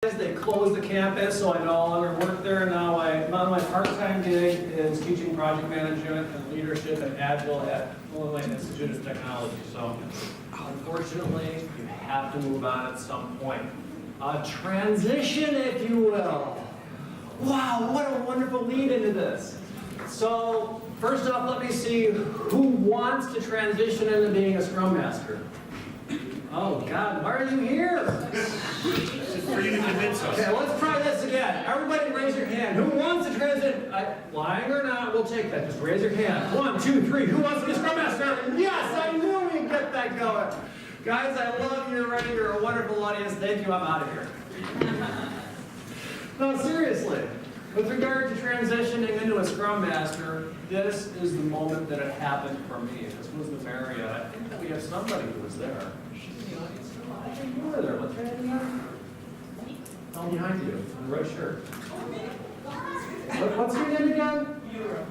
They closed the campus, so I no longer work there. Now my part-time gig is teaching project management and leadership and Agile at Illinois Institute of Technology. So unfortunately, you have to move on at some point. A transition, if you will. Wow, what a wonderful lead into this. So first off, let me see who wants to transition into being a Scrum Master. Oh God, why are you here? For you to convince us. Okay, let's try this again. Everybody raise your hand. Who wants to transition? Lying or not, we'll take that. Just raise your hand. 1, 2, 3. Who wants to be a Scrum Master? Yes, I knew we'd get that going. Guys, I love you already. You're a wonderful audience. Thank you. I'm out of here. No, seriously. With regard to transitioning into a Scrum Master, this is the moment that it happened for me. This was the Marriott. I think that we have somebody who was there. She's in the audience. I think you were there. What's your name again? Oh, behind you, in the red shirt. What's your name again? Europe.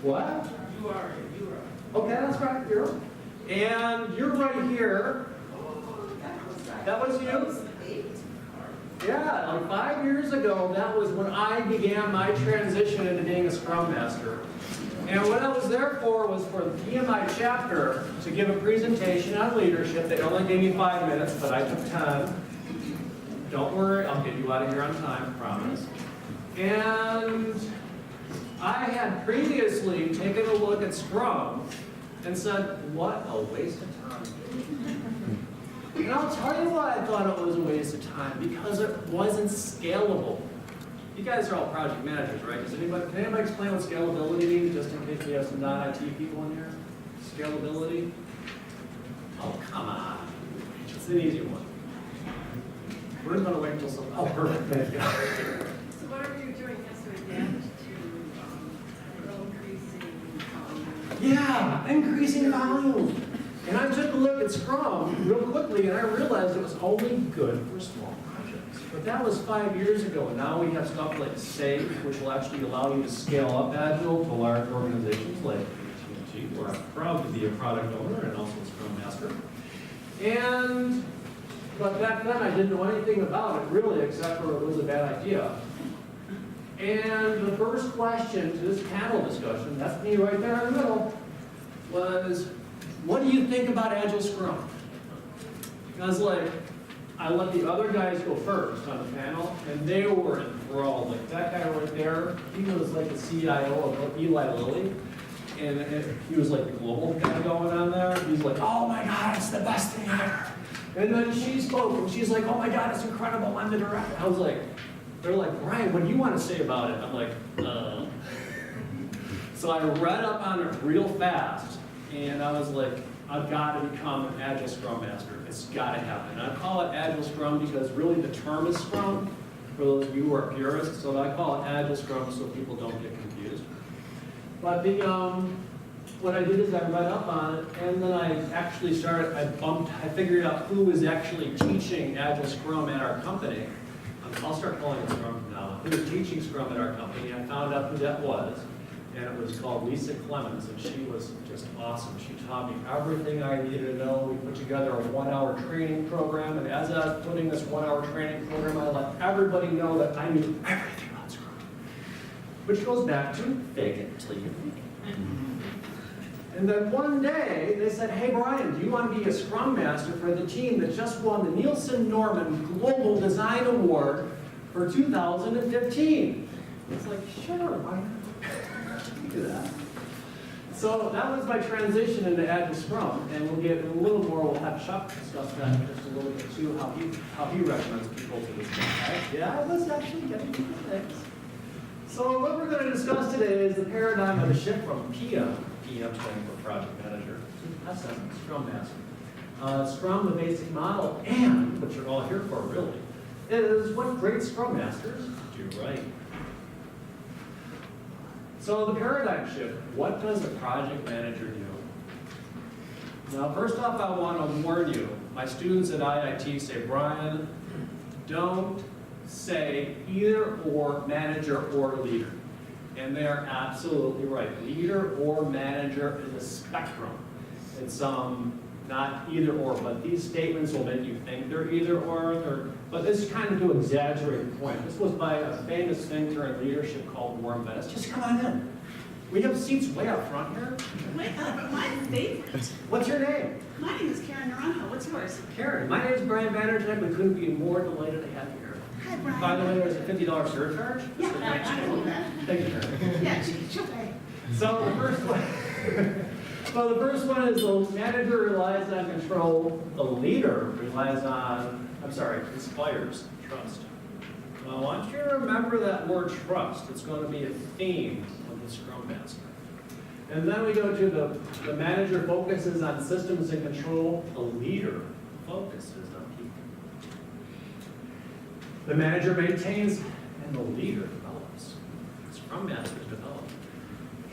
What? You are Europe. Okay, that's right, Europe. And you're right here. That was you? Yeah, like 5 years ago, that was when I began my transition into being a Scrum Master. And what I was there for was for the PMI chapter to give a presentation on leadership. They only gave me 5 minutes, but I took 10. Don't worry, I'll get you out of here on time, I promise. And I had previously taken a look at Scrum and said, what a waste of time. And I'll tell you why I thought it was a waste of time, because it wasn't scalable. You guys are all project managers, right? Can anybody explain what scalability means, just in case we have some non-IT people in here? Scalability? Oh, come on. It's an easy one. We're going to wait until some. Oh, perfect. Thank you. So whatever you're doing has to adapt to increasing Yeah, increasing volume. And I took a look at Scrum real quickly, and I realized it was only good for small projects. But that was 5 years ago, and now we have stuff like SAFe, which will actually allow you to scale up Agile to large organizations like AT&T, where I'm proud to be a product owner and also a Scrum Master. But back then I didn't know anything about it really, except for it was a bad idea. And the first question to this panel discussion, that's me right there in the middle, was, what do you think about Agile Scrum? And I was like, I let the other guys go first on the panel, and they were enthralled. Like that guy right there, he was like the CIO of Eli Lilly, and he was like the global guy going on there. He's like, oh my God, it's the best thing ever. And then she spoke, and she's like, oh my God, it's incredible, I'm the director. I was like, they're like, Brian, what do you want to say about it? I'm like, So I read up on it real fast, and I was like, I've got to become an Agile Scrum Master. It's got to happen. And I call it Agile Scrum because really the term is Scrum, for those of you who are purists, so I call it Agile Scrum so people don't get confused. But what I did is I read up on it, and then I actually I figured out who was actually teaching Agile Scrum at our company. I'll start calling it Scrum from now on. Who was teaching Scrum at our company? I found out who that was, and it was called Lisa Clemens, and she was just awesome. She taught me everything I needed to know. We put together a 1-hour training program, and as I was putting this 1-hour training program, I let everybody know that I knew everything about Scrum. Which goes back to fake it till you make it. And then one day, they said, hey, Brian, do you want to be a Scrum Master for the team that just won the Nielsen Norman Global Design Award for 2015? It's like, sure, why not? Do that. So that was my transition into Agile Scrum, and we'll get a little more, we'll have Chuck discuss that just a little bit too, how he recommends people to this guy. Yeah, I was actually getting people things. So what we're going to discuss today is the paradigm of the shift from PM standing for Project Manager, to SM, Scrum Master. Scrum, the basic model, and what you're all here for really, is what great Scrum Masters do right. So the paradigm shift, what does a project manager do? Now first off, I want to warn you, my students at IIT say, Brian, don't say either or, manager or leader. And they're absolutely right. Leader or manager is a spectrum. It's not either or, but these statements will make you think they're either or, but this is kind of to exaggerate the point. This was by a famous thinker in leadership called Warren Buffett. Just come on in. We have seats way up front here. Wait, but mine's favorite. What's your name? My name is Karen Naranjo. What's yours? Karen. My name is Brian Vanderjack. We couldn't be more delighted to have you here. Hi, Brian. By the way, there's a $50 surcharge. Yeah, I know that. Thank you, Karen. Yeah, she'll pay. So the first one, so the first one is the manager relies on control, the leader relies on, inspires trust. Now, I want you to remember that word trust. It's going to be a theme of the Scrum Master. And then we go to the manager focuses on systems and control, the leader focuses on people. The manager maintains and the leader develops. Scrum Masters develop.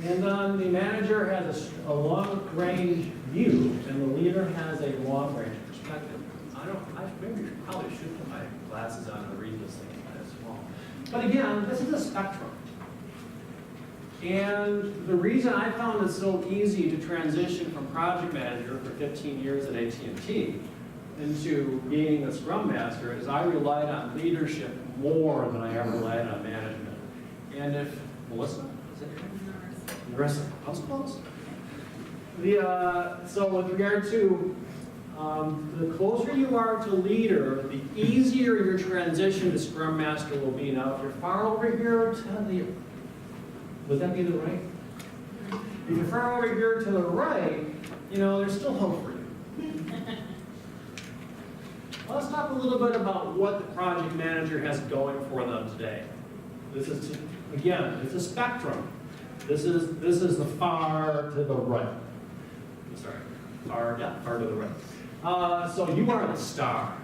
And then the manager has a long-range view, and the leader has a long-range perspective. Maybe probably should put my glasses on to read this thing as small. But again, this is a spectrum. And the reason I found it so easy to transition from project manager for 15 years at AT&T into being a Scrum Master is I relied on leadership more than I ever relied on management. And if, Melissa, is that your name? Marissa, house close? So with regard to the closer you are to leader, the easier your transition to Scrum Master will be. Now, if you're far over here to the, would that be the right? If you're far over here to the right, there's still hope for you. Let's talk a little bit about what the project manager has going for them today. This is, again, it's a spectrum. This is the far to the right. I'm sorry, far to the right. So you are the star.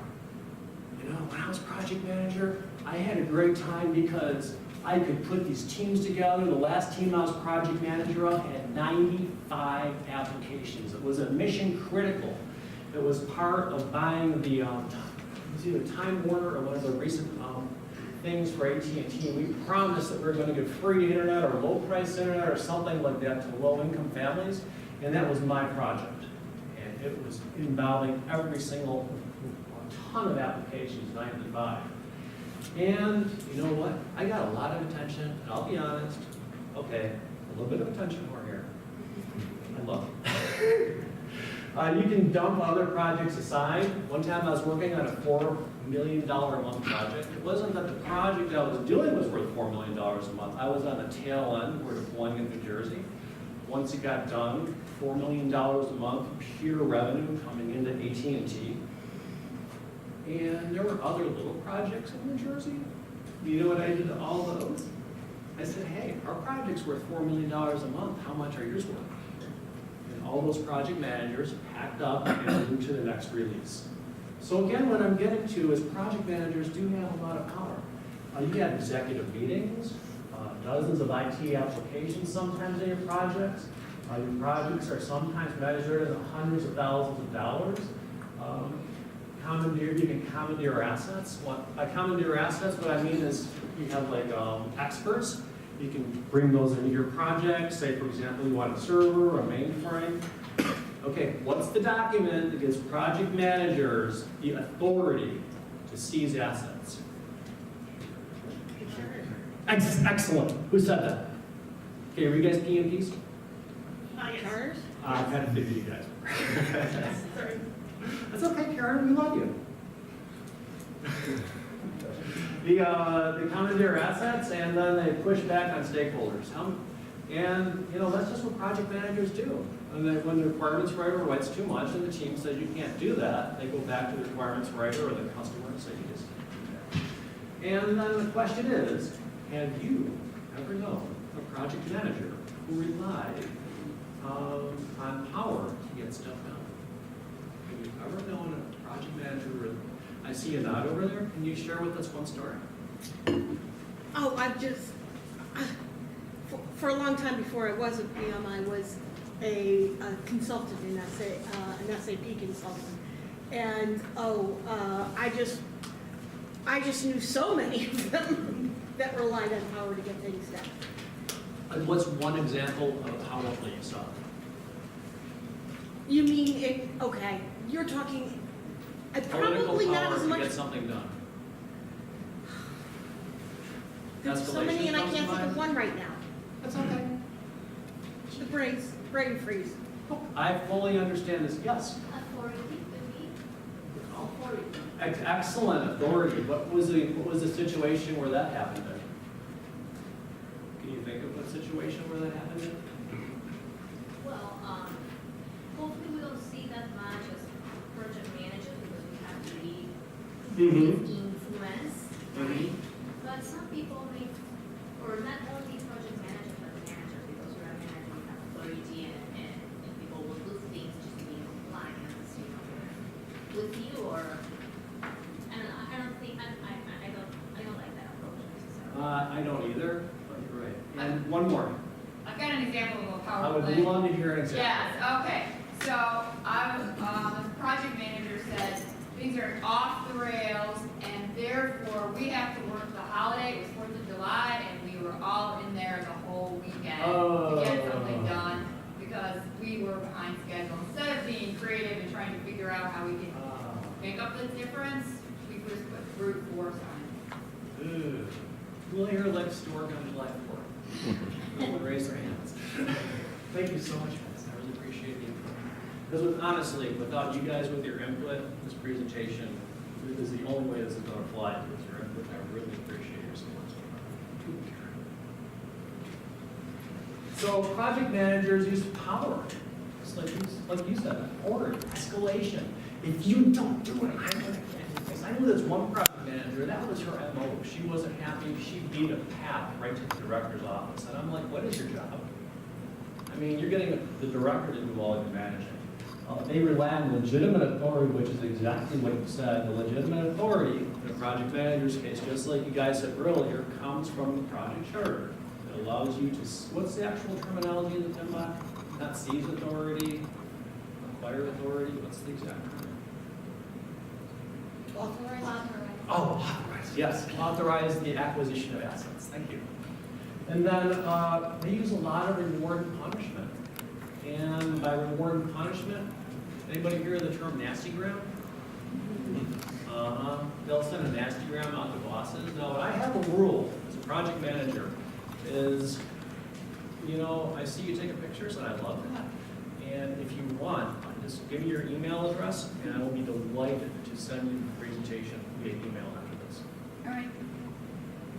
When I was project manager, I had a great time because I could put these teams together. The last team I was project manager of had 95 applications. It was a mission critical. It was part of buying the, it's either Time Warner or one of the recent things for AT&T. We promised that we were going to give free internet or low price internet or something like that to low income families. And that was my project. And it was involving a ton of applications, 95. And you know what? I got a lot of attention, and I'll be honest. Okay, a little bit of attention more here. I love it. You can dump other projects aside. One time I was working on a $4 million a month project. It wasn't that the project I was doing was worth $4 million a month. I was on the tail end. We're deploying in New Jersey. Once it got done, $4 million a month, pure revenue coming into AT&T. And there were other little projects in New Jersey. You know what I did to all those? I said, hey, our project's worth $4 million a month. How much are yours worth? And all those project managers packed up and moved to the next release. So again, what I'm getting to is project managers do have a lot of power. You have executive meetings, dozens of IT applications sometimes in your projects. Your projects are sometimes measured in the hundreds of thousands of dollars. You can commandeer assets. By commandeer assets, what I mean is you have like experts. You can bring those into your project. Say, for example, you want a server, a mainframe. Okay, what's the document that gives project managers the authority to seize assets? Excellent. Who said that? Okay, are you guys PMPs? Yes. I kind of figured you guys were. Sorry. That's okay, Karen. We love you. They commandeer assets, and then they push back on stakeholders. And that's just what project managers do. And then when the requirements writer writes too much, and the team says you can't do that, they go back to the requirements writer or the customer and say you just can't do that. And then the question is, have you ever known a project manager who relied on power to get stuff done? Have you ever known a project manager? I see a nod over there. Can you share with us one story? Oh, for a long time before I was a PM, I was a consultant in an SAP consultant. And I just knew so many of them that relied on power to get things done. What's one example of how roughly you saw it? You mean, okay, you're talking, Political probably not power as to much. get something done. There's so many and I Escalation can't think comes of to one right now. That's okay. The brain freeze. I fully understand this, yes. Authority would be? Excellent authority. What was the situation where that happened in? Can you think of a situation where that happened in? Well, hopefully we don't see that much as project managers because we have to be influence, right? But some people may, or not only project managers, but managers, because we're a manager, we have authority and people will do things just to be in compliance, you know, with you or, and I don't think, I don't like that approach necessarily. I don't either, but you're right. And one more. I've got an example of a power I would play. love to hear an example. Yes, okay. So I was, the project manager said things are off the rails and therefore we have to work the holiday. It was 4th of July and we were all in there the whole weekend to get something done because we were behind schedule. Instead of being creative and trying to figure out how we can make up the difference, we just put brute force on it. Who here likes to work on July 4th? No one raised their hands. Thank you so much, guys. I really appreciate the input. Because honestly, without you guys with your input, this presentation is the only way this is going to fly. With your input, I really appreciate your support. So project managers use power, just like you said, order, escalation. If you don't do it, I'm going to get it. I knew this one project manager, that was her MO. She wasn't happy. She beat a path right to the director's office. And I'm like, what is your job? I mean, you're getting the director to do all your managing. They rely on legitimate authority, which is exactly what you said. The legitimate authority, in a project manager's case, just like you guys said earlier, comes from the project charter. It allows you to, what's the actual terminology in the PMI? Not seize authority, acquire authority, what's the exact term? Authorized. Oh, authorize, yes, authorize the acquisition of assets, thank you. And then they use a lot of reward and punishment. And by reward and punishment, anybody hear the term nastygram? They'll send a nastygram out to bosses. Now, I have a rule as a project manager is, you know, I see you taking pictures and I love that. And if you want, just give me your email address and I will be delighted to send you the presentation via email after this. All right.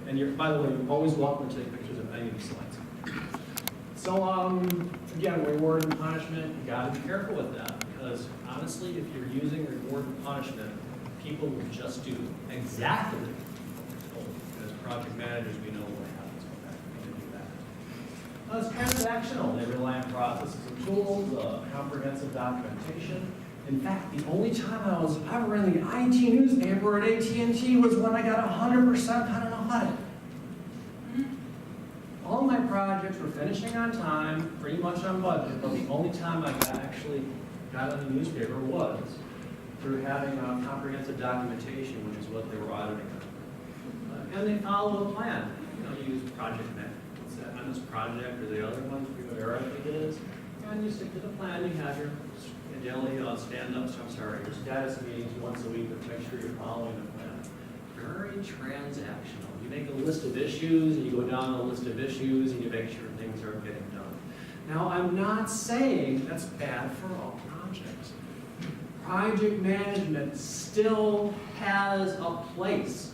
And you're, by the way, you're always welcome to take pictures of any of the slides. So, again, reward and punishment, you gotta be careful with that because honestly, if you're using reward and punishment, people will just do exactly what you're told. As project managers, we know what happens when they do that. It's transactional. They rely on processes and tools, comprehensive documentation. In fact, the only time I was ever in the IT newspaper at AT&T was when I got 100% on an audit. All my projects were finishing on time, pretty much on budget, but the only time I actually got in the newspaper was through having comprehensive documentation, which is what they were auditing on. And they follow a plan. You know, you use project management on this project or the other ones, whatever it is, and you stick to the plan. You have your daily stand-ups, your status meetings once a week to make sure you're following the plan. Very transactional. You make a list of issues, and you go down the list of issues, and you make sure things are getting done. Now, I'm not saying that's bad for all projects. Project management still has a place.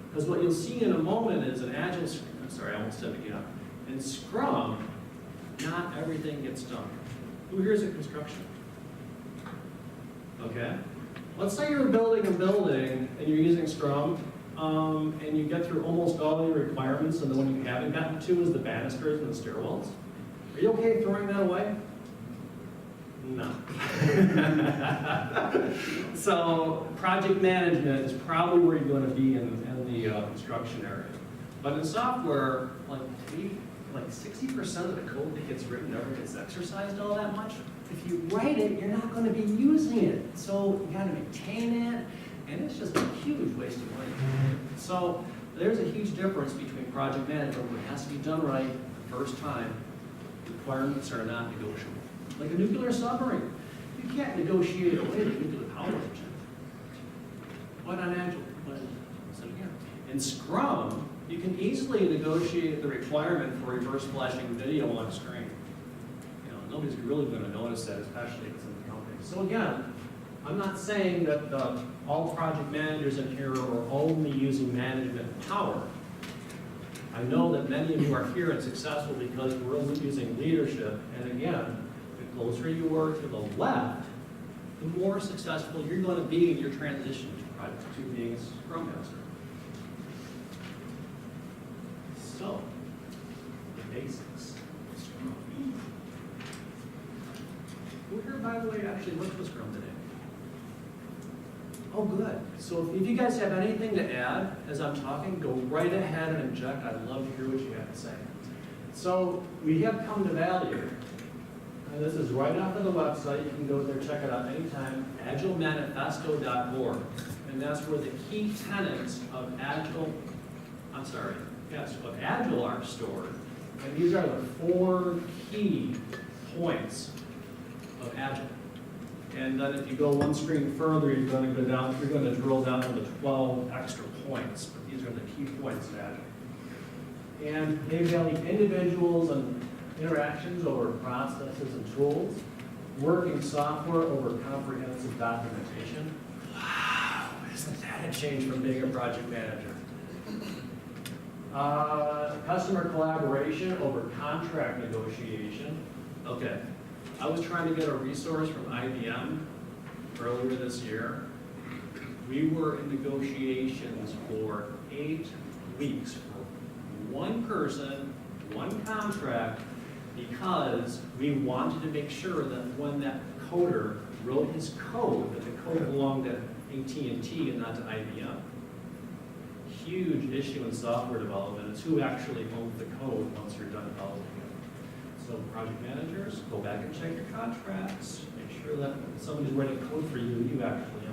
Because what you'll see in a moment is an agile, I'm sorry, I almost said it again. In Scrum, not everything gets done. Who here is in construction? Okay. Let's say you're building a building and you're using Scrum, and you get through almost all your requirements, and the one you haven't gotten to is the banisters and the stairwells. Are you okay throwing that away? No. So project management is probably where you're going to be in the construction area. But in software, like 60% of the code that gets written never gets exercised all that much. If you write it, you're not going to be using it. So you got to maintain it, and it's just a huge waste of money. So there's a huge difference between project management, where it has to be done right the first time. Requirements are not negotiable. Like a nuclear submarine. You can't negotiate it away into the power engine. What on Agile? So again, in Scrum, you can easily negotiate the requirement for reverse flashing video on screen. You know, nobody's really going to notice that, especially if it's in the company. So again, I'm not saying that all project managers in here are only using management power. I know that many of you are here and successful because we're using leadership. And again, the closer you are to the left, the more successful you're going to be in your transition to being a Scrum Master. So, the basics of Scrum. Who here, by the way, actually worked with Scrum today? Oh, good. So if you guys have anything to add as I'm talking, go right ahead and inject. I'd love to hear what you have to say. So we have come to value. And this is right off of the website. You can go there, check it out anytime. agilemanifesto.org. And that's where the key tenets of Agile, of Agile are stored. And these are the 4 key points of Agile. And then if you go one screen further, you're going to drill down to the 12 extra points. But these are the key points of Agile. And they value individuals and interactions over processes and tools, working software over comprehensive documentation. Wow, isn't that a change from being a project manager? Customer collaboration over contract negotiation. Okay, I was trying to get a resource from IBM earlier this year. We were in negotiations for 8 weeks for one person, one contract, because we wanted to make sure that when that coder wrote his code, that the code belonged to AT&T and not to IBM. Huge issue in software development. It's who actually owns the code once you're done developing it. So project managers, go back and check your contracts. Make sure that when somebody's writing code for you, you actually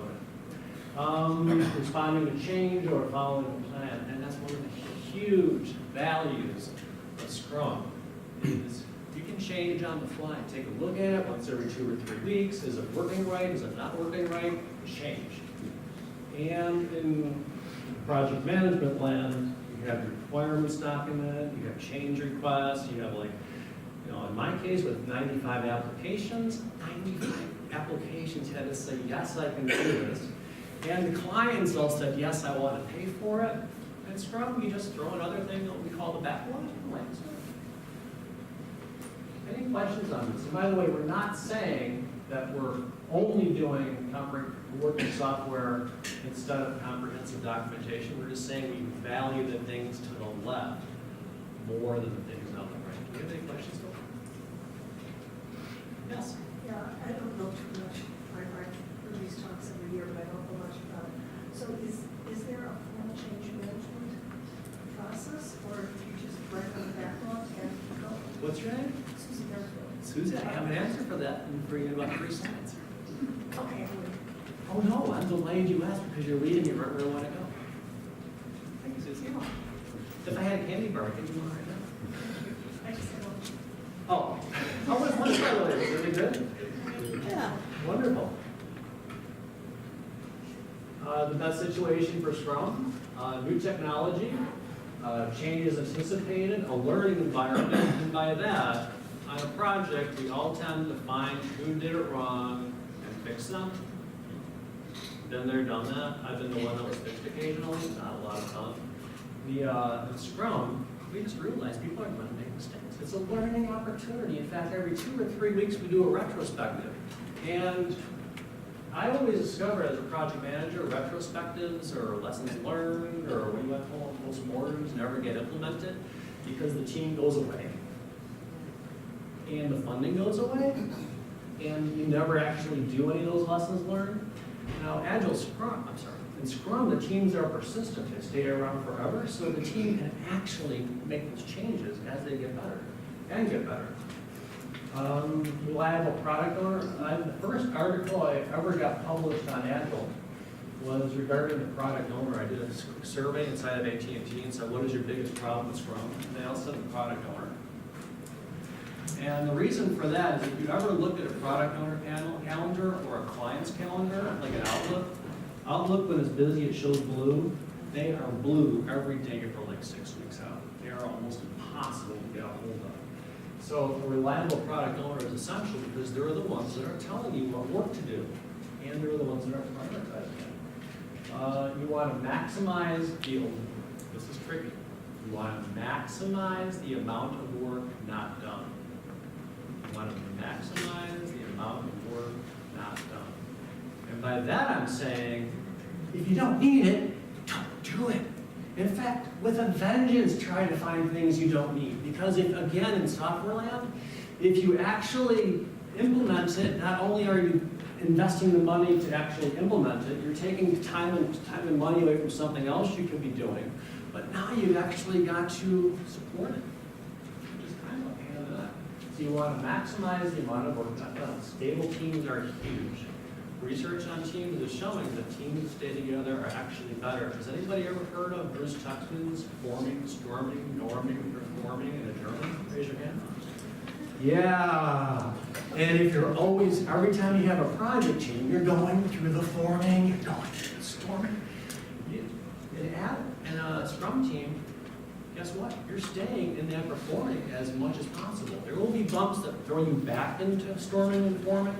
own it. Responding to change or following a plan. And that's one of the huge values of Scrum is you can change on the fly. Take a look at it once every 2 or 3 weeks. Is it working right? Is it not working right? Change. And in project management land, you have your requirements document, you have change requests, you have like, you know, in my case with 95 applications, 95 applications had to say, yes, I can do this. And the clients all said, yes, I want to pay for it. And Scrum, you just throw another thing that we call the backlog. Any questions on this? And by the way, we're not saying that we're only doing working software instead of comprehensive documentation. We're just saying we value the things to the left more than the things on the right. Do you have any questions? Yes? Yeah, I don't know too much. I heard these talks every year, but I don't know much about it. So is there a formal change management process, or do you just write on the backlog and go? What's your name? Susie Garfield. Susan, I have an answer for that for you in about 3 seconds. Okay, Oh no, I'm delayed you asked because you're leading me right where I want to go. Thank you, Susie. If I had a candy bar, I'd give you one right now. I just have one. Oh, how was lunch by the way? Was it really good? Yeah. Wonderful. The best situation for Scrum, new technology, changes anticipated, a learning environment, and by that, on a project, we all tend to find who did it wrong and fix them. Been there, done that. I've been the one that was fixed occasionally, not a lot of fun. In Scrum, we just realized people are going to make mistakes. It's a learning opportunity. In fact, every 2 or 3 weeks, we do a retrospective. And I always discover as a project manager, retrospectives or lessons learned or what you might call them, postmortems never get implemented because the team goes away. And the funding goes away. And you never actually do any of those lessons learned. Now, in Scrum, the teams are persistent. They stay around forever, so the team can actually make those changes as they get better and get better. Reliable product owner. The first article I ever got published on Agile was regarding the product owner. I did a survey inside of AT&T and said, what is your biggest problem with Scrum? And they all said the product owner. And the reason for that is if you've ever looked at a product owner calendar or a client's calendar, like an Outlook when it's busy, it shows blue. They are blue every day for like 6 weeks out. They are almost impossible to get a hold of. So a reliable product owner is essential because they're the ones that are telling you what work to do, and they're the ones that are prioritizing it. You want to maximize this is tricky. You want to maximize the amount of work not done. You want to maximize the amount of work not done. And by that I'm saying, if you don't need it, don't do it. In fact, with a vengeance, try to find things you don't need. Because if, again, in software land, if you actually implement it, not only are you investing the money to actually implement it, you're taking time and money away from something else you could be doing, but now you've actually got to support it, which is kind of a pain in the neck. So you want to maximize the amount of work not done. Stable teams are huge. Research on teams is showing that teams that stay together are actually better. Has anybody ever heard of Bruce Tuxman's forming, storming, norming, reforming, and adjourning? Raise your hand. Yeah. And if you're always, every time you have a project team, you're going through the forming, you're going through the storming. In a Scrum team, guess what? You're staying in that performing as much as possible. There will be bumps that throw you back into storming and forming,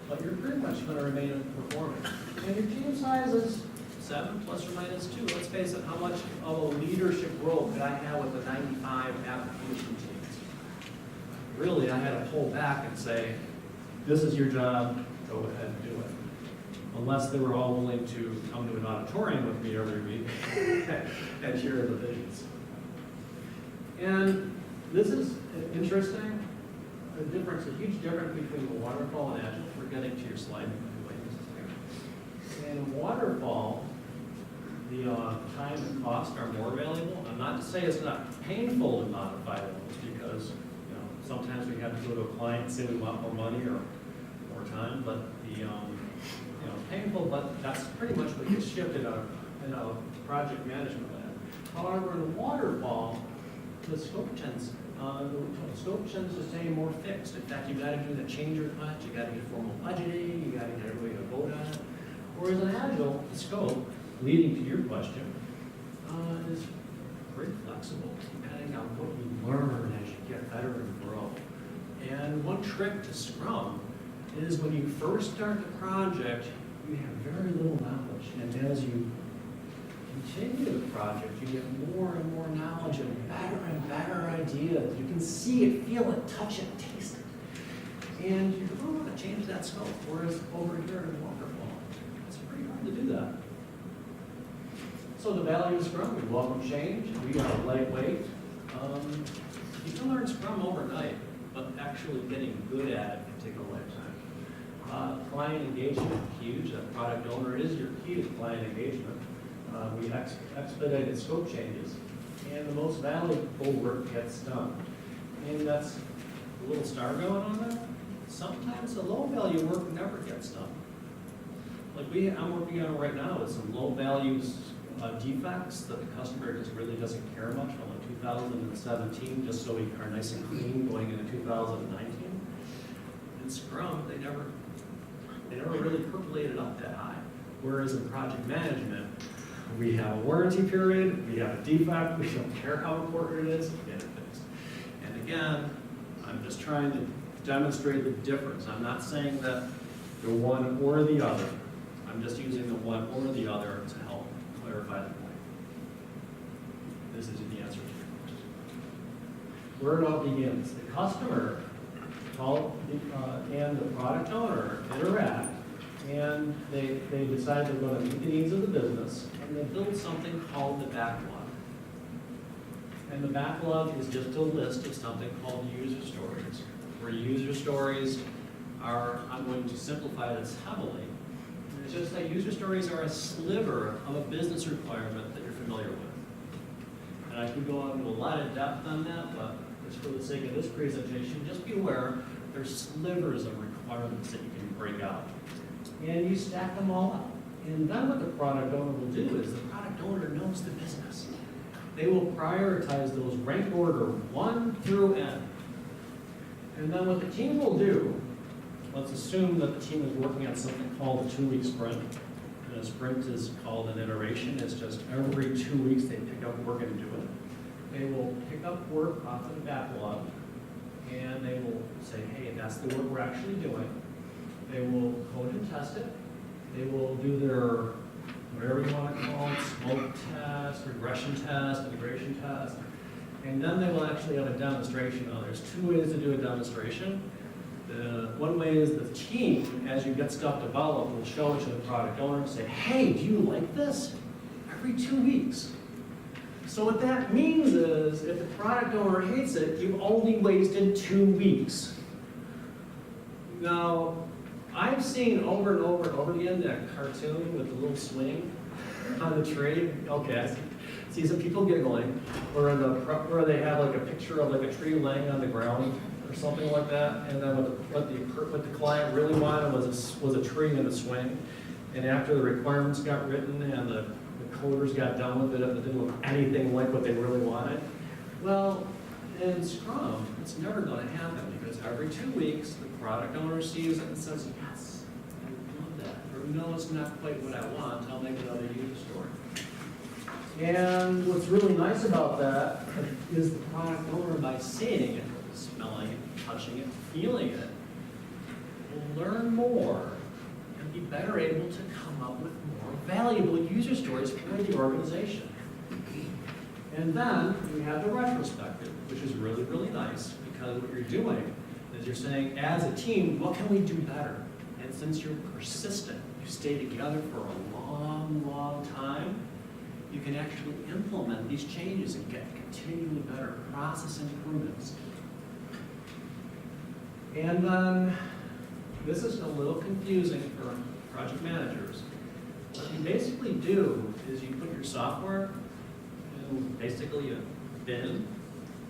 but you're pretty much going to remain in performing. And your team size is 7 plus or minus 2. Let's face it, how much of a leadership role could I have with the 95 application teams? Really, I had to pull back and say, this is your job, go ahead and do it. Unless they were all willing to come to an auditorium with me every week and hear the visions. And this is interesting, a huge difference between the waterfall and agile. We're getting to your slide. In waterfall, the time and cost are more valuable. I'm not to say it's not painful to modify those because sometimes we have to go to a client and say we want more money or more time, but the painful, but that's pretty much what gets shifted in a project management land. However, in waterfall, the scope tends to stay more fixed. In fact, you got to do the change request, you got to get formal budgeting, you got to get everybody to vote on it. Whereas in agile, the scope, leading to your question, is pretty flexible depending on what you learn as you get better and grow. And one trick to Scrum is when you first start the project, you have very little knowledge. And as you continue the project, you get more and more knowledge and better ideas. You can see it, feel it, touch it, taste it. And you don't want to change that scope. Whereas over here in waterfall, it's pretty hard to do that. So the value of Scrum, we welcome change, we are lightweight. You can learn Scrum overnight, but actually getting good at it can take a lifetime. Client engagement, huge. A product owner is your key to client engagement. We expedited scope changes, and the most valuable work gets done. And that's a little star going on there. Sometimes the low value work never gets done. Like I'm working on it right now with some low values defects that the customer just really doesn't care much from 2017, just so we are nice and clean going into 2019. In Scrum, they never really percolated up that high. Whereas in project management, we have a warranty period, we have a defect, we don't care how important it is, get it fixed. And again, I'm just trying to demonstrate the difference. I'm not saying that the one or the other. I'm just using the one or the other to help clarify the point. This is the answer to your question. Where it all begins. The customer and the product owner interact, and they decide they're going to meet the needs of the business, and they build something called the backlog. And the backlog is just a list of something called user stories, where user stories are, I'm going to simplify this heavily, it's just that user stories are a sliver of a business requirement that you're familiar with. And I could go into a lot of depth on that, but just for the sake of this presentation, just be aware there's slivers of requirements that you can break out. And you stack them all up. And then what the product owner will do is the product owner knows the business. They will prioritize those rank order 1 through N. And then what the team will do, let's assume that the team is working on something called a 2-week sprint. And a sprint is called an iteration. It's just every 2 weeks they pick up work and do it. They will pick up work off of the backlog, and they will say, hey, that's the work we're actually doing. They will code and test it. They will do their, whatever you want to call it, smoke test, regression test, integration test. And then they will actually have a demonstration. Now, there's 2 ways to do a demonstration. One way is the team, as you get stuff developed, will show it to the product owner and say, hey, do you like this? Every 2 weeks. So what that means is, if the product owner hates it, you've only wasted 2 weeks. Now, I've seen over and over and over again that cartoon with the little swing on the tree. Okay, I see some people giggling, where they have like a picture of like a tree laying on the ground or something like that, and then what the client really wanted was a tree in a swing. And after the requirements got written and the coders got done with it, it didn't look anything like what they really wanted. Well, in Scrum, it's never going to happen, because every 2 weeks the product owner sees it and says, yes, I love that. Or no, it's not quite what I want, I'll make another user story. And what's really nice about that is the product owner, by seeing it, smelling it, touching it, feeling it, will learn more and be better able to come up with more valuable user stories for the organization. And then we have the retrospective, which is really, really nice, because what you're doing is you're saying, as a team, what can we do better? And since you're persistent, you stay together for a long, long time, you can actually implement these changes and get continually better process improvements. And then, this is a little confusing for project managers. What you basically do is you put your software in basically a bin,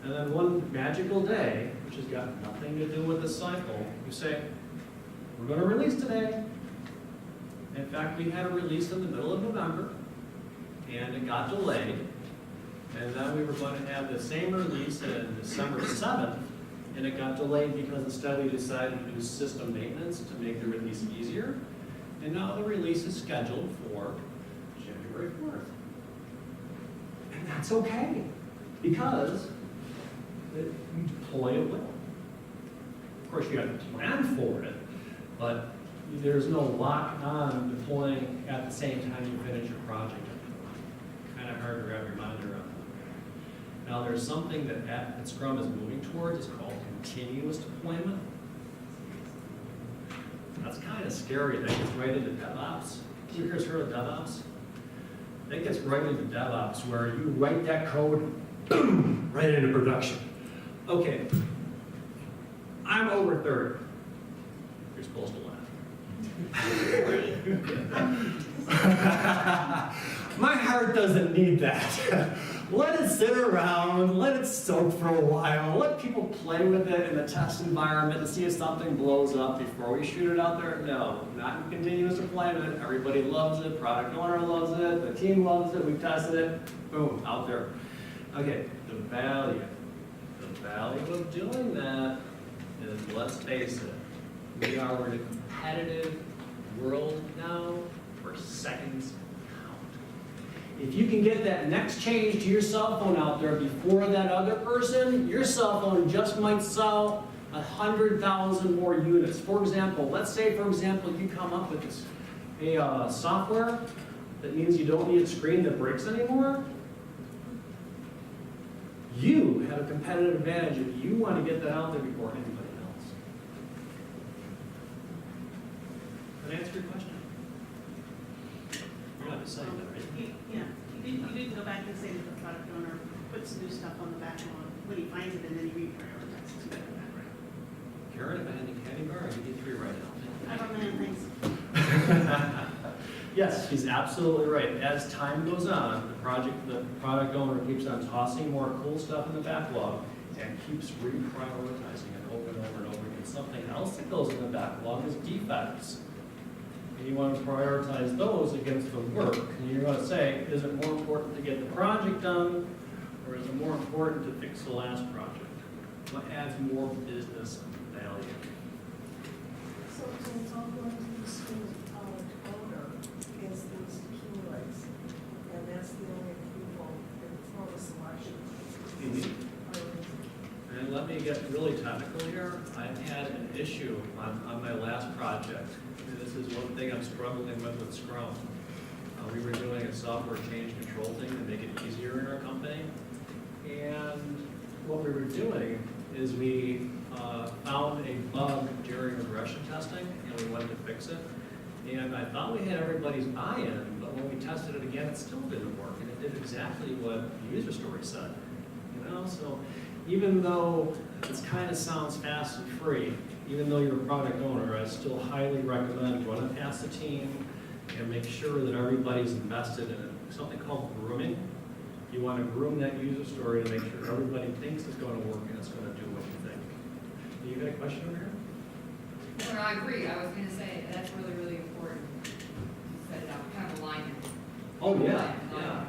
and then one magical day, which has got nothing to do with the cycle, you say, we're going to release today. In fact, we had a release in the middle of November, and it got delayed. And then we were going to have the same release on December 7th, and it got delayed because instead we decided to do system maintenance to make the release easier. And now the release is scheduled for January 4th. And that's okay, because you deploy it well. Of course, you have to plan for it, but there's no lock on deploying at the same time you finish your project. Kind of hard to wrap your mind around. Now, there's something that Scrum is moving towards. It's called continuous deployment. That's kind of scary. That gets right into DevOps. Who here's heard of DevOps? That gets right into DevOps, where you write that code, boom, right into production. Okay, I'm over 30. You're supposed to laugh. My heart doesn't need that. Let it sit around, let it soak for a while, let people play with it in the test environment and see if something blows up before we shoot it out there. No, not in continuous deployment. Everybody loves it, product owner loves it, the team loves it, we've tested it, boom, out there. Okay, the value of doing that is, let's face it, we are in a competitive world now where seconds count. If you can get that next change to your cell phone out there before that other person, your cell phone just might sell 100,000 more units. For example, let's say, you come up with this software that means you don't need a screen that breaks anymore. You have a competitive advantage if you want to get that out there before anybody else. Did I answer your question? You're not deciding that, right? Yeah, you didn't go back and say that the product owner puts new stuff on the backlog when he finds it and then he reprioritizes it. Karen, if I had any candy bar, I'd give you 3 right now. I don't know, thanks. Yes, she's absolutely right. As time goes on, the product owner keeps on tossing more cool stuff in the backlog and keeps reprioritizing it over and over and over again. Something else that goes in the backlog is defects. And you want to prioritize those against the work. And you're going to say, is it more important to get the project done, or is it more important to fix the last project? What adds more business value. So it's all going to the school product owner as things accumulates, and that's the only approval for the selection. And let me get really technical here. I've had an issue on my last project. This is one thing I'm struggling with Scrum. We were doing a software change control thing to make it easier in our company. And what we were doing is we found a bug during regression testing, and we wanted to fix it. And I thought we had everybody's buy-in, but when we tested it again, it still didn't work, and it did exactly what the user story said. You know, so even though it kind of sounds fast and free, even though you're a product owner, I still highly recommend run it past the team and make sure that everybody's invested in it. Something called grooming. You want to groom that user story to make sure everybody thinks it's going to work and it's going to do what you think. You got a question over here? Well, I agree, I was gonna say, that's really, really important. Set it up, kind of alignment. Oh, yeah, Alignment.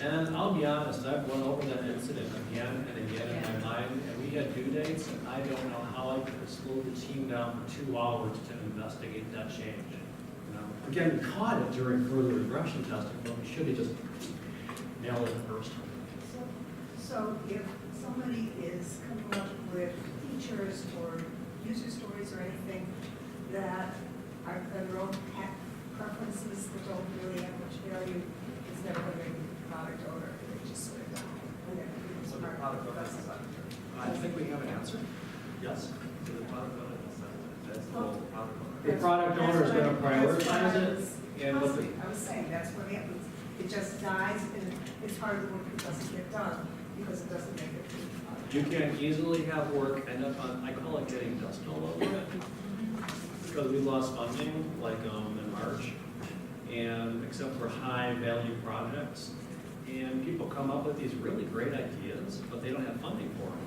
yeah. And I'll be honest, I've went over that incident again and again in my mind, and we had due dates, and I don't know how I could have slowed the team down for 2 hours to investigate that change. You know, again, we caught it during further regression testing, but we should have just nailed it first. So if somebody is coming up with features or user stories or anything that are their own preferences that don't really have much value, it's never going to be a product owner, they just sort of die. And then it's So the part product of owner, the process. I think we have an answer. Yes. So the product owner, that's the whole product owner. The product owner is going to prioritize it, and what the, I was saying, that's what happens. It just dies, and it's hard to work, it doesn't get done, because it doesn't make it to the product. you can easily have work end up on, I call it getting dust all over it. Because we lost funding, like in March, and except for high value projects. And people come up with these really great ideas, but they don't have funding for them.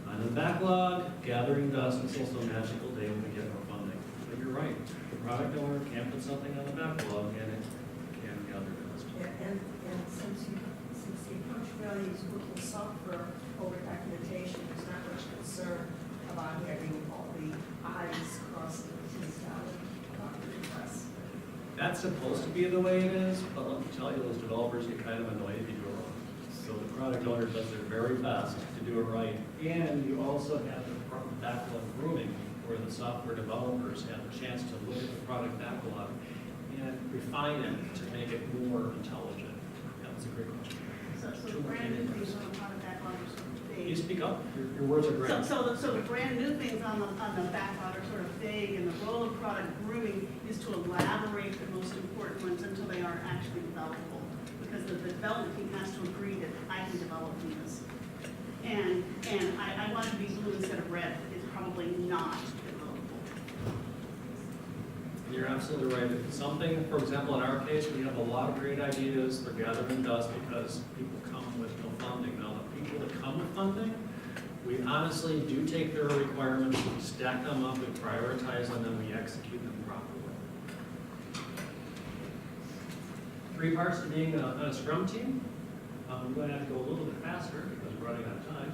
On the backlog, gathering dust until some magical day when we get more funding. But you're right, the product owner can put something on the backlog and it can gather dust. Yeah, and since the approach value is looking software over documentation, there's not much concern about having all the I's crossed and T's dotted about the requests. That's supposed to be the way it is, but let me tell you, those developers get kind of annoyed if you do it wrong. So the product owner does their very best to do it right. And you also have the backlog grooming, where the software developers have a chance to look at the product backlog and refine it to make it more intelligent. That was a great question. So the brand new things on the product backlog are sort of Can you vague. speak up? Your words are great. So the brand new things on the backlog are sort of vague, and the role of product grooming is to elaborate the most important ones until they are actually developable. Because the development team has to agree that I can develop these. And I want it to be blue instead of red. It's probably not developable. You're absolutely right. If something, for example, in our case, we have a lot of great ideas. They're gathering dust because people come with no funding. Now, the people that come with funding, we honestly do take their requirements, we stack them up, we prioritize them, and we execute them properly. 3 parts to being on a Scrum team. I'm going to have to go a little bit faster because we're running out of time.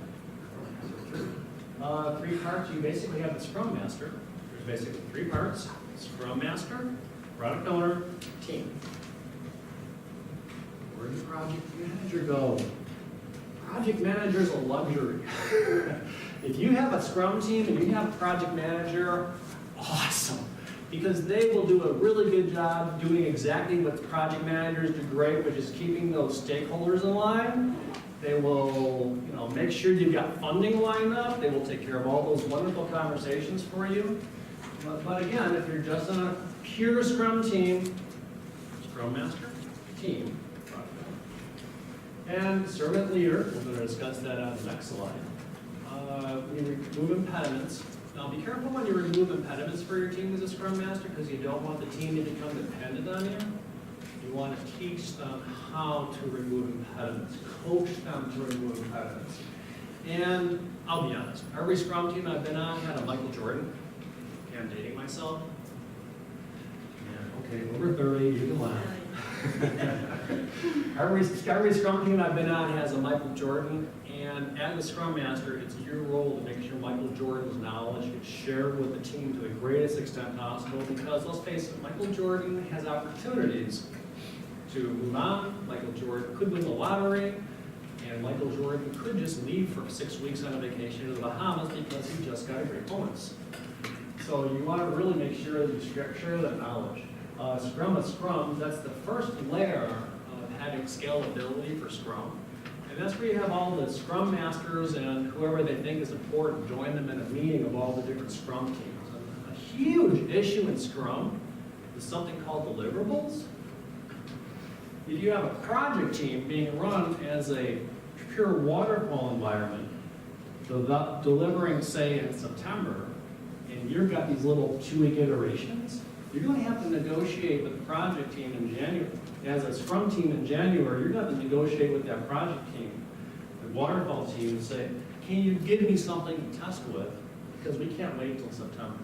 3 parts, you basically have the Scrum Master. There's basically 3 parts: Scrum Master, Product Owner, Team. Where did the Project Manager go? Project Manager is a luxury. If you have a Scrum team and you have a Project Manager, awesome. Because they will do a really good job doing exactly what project managers do great, which is keeping those stakeholders in line. They will, make sure you've got funding lined up. They will take care of all those wonderful conversations for you. But again, if you're just on a pure Scrum team, Scrum Master, team, and servant leader, we're going to discuss that on the next slide. We remove impediments. Now be careful when you remove impediments for your team as a Scrum Master, because you don't want the team to become dependent on you. You want to teach them how to remove impediments, coach them to remove impediments. And I'll be honest, every Scrum team I've been on had a Michael Jordan. Okay, I'm dating myself. Yeah, okay, over 30, you can laugh. Every Scrum team I've been on has a Michael Jordan, and as a Scrum Master, it's your role to make sure Michael Jordan's knowledge gets shared with the team to the greatest extent possible, because let's face it, Michael Jordan has opportunities to move on. Michael Jordan could win the lottery, and Michael Jordan could just leave for 6 weeks on a vacation to the Bahamas because he just got a great bonus. So you want to really make sure that you share that knowledge. Scrum of Scrums, that's the first layer of having scalability for Scrum. And that's where you have all the Scrum Masters and whoever they think is important, join them in a meeting of all the different Scrum teams. And a huge issue in Scrum is something called deliverables. If you have a project team being run as a pure waterfall environment, delivering, say, in September, and you've got these little 2-week iterations, you're going to have to negotiate with the project team in January. As a Scrum team in January, you're going to have to negotiate with that project team, the waterfall team, and say, can you give me something to test with? Because we can't wait until September.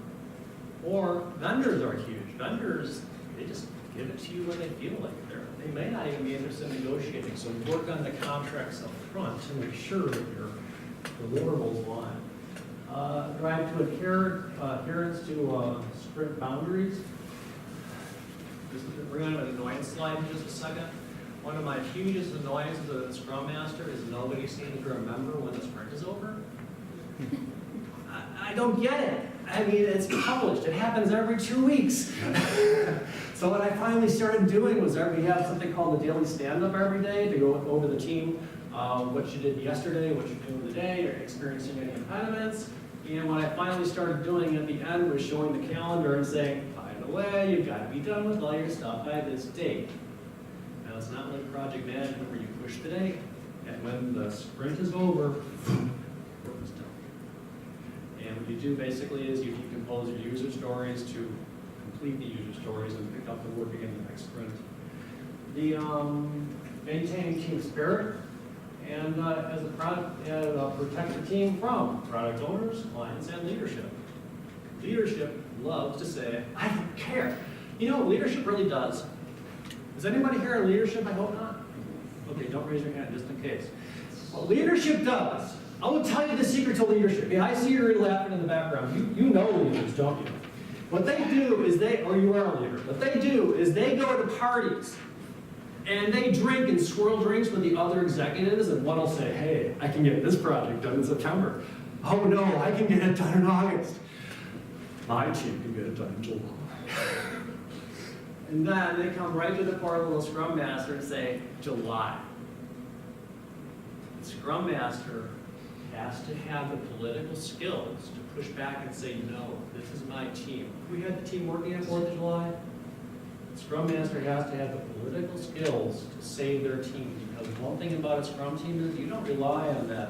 Or vendors are huge. Vendors, they just give it to you when they feel like they may not even be interested in negotiating. So work on the contracts up front to make sure that your deliverables line. Drive to adherence to sprint boundaries. We're going to have an annoyance slide in just a second. One of my hugest annoyances as a Scrum Master is nobody seems to remember when the sprint is over. I don't get it. I mean, it's published. It happens every 2 weeks. So what I finally started doing was we have something called the daily stand-up every day to go over the team, what you did yesterday, what you're doing today, are you experiencing any impediments. And what I finally started doing at the end was showing the calendar and saying, by the way, you've got to be done with all your stuff by this date. Now, it's not like project management where you push the date, and when the sprint is over, work is done. And what you do basically is you decompose your user stories to complete the user stories and pick up the work again in the next sprint. The maintaining team spirit, and protect the team from product owners, clients, and leadership. Leadership loves to say, I don't care. You know what leadership really does? Is anybody here in leadership? I hope not. Okay, don't raise your hand just in case. What leadership does, I will tell you the secret to leadership. Yeah, I see you're laughing in the background. You know leaders, don't you? What they do is or you are a leader, what they do is they go to parties and they drink and swirl drinks with the other executives, and one will say, hey, I can get this project done in September. Oh no, I can get it done in August. My team can get it done in July. And then they come right to the portal of the Scrum Master and say, July. The Scrum Master has to have the political skills to push back and say, no, this is my team. We had the team working on 4th of July. The Scrum Master has to have the political skills to save their team, because one thing about a Scrum team is you don't rely on that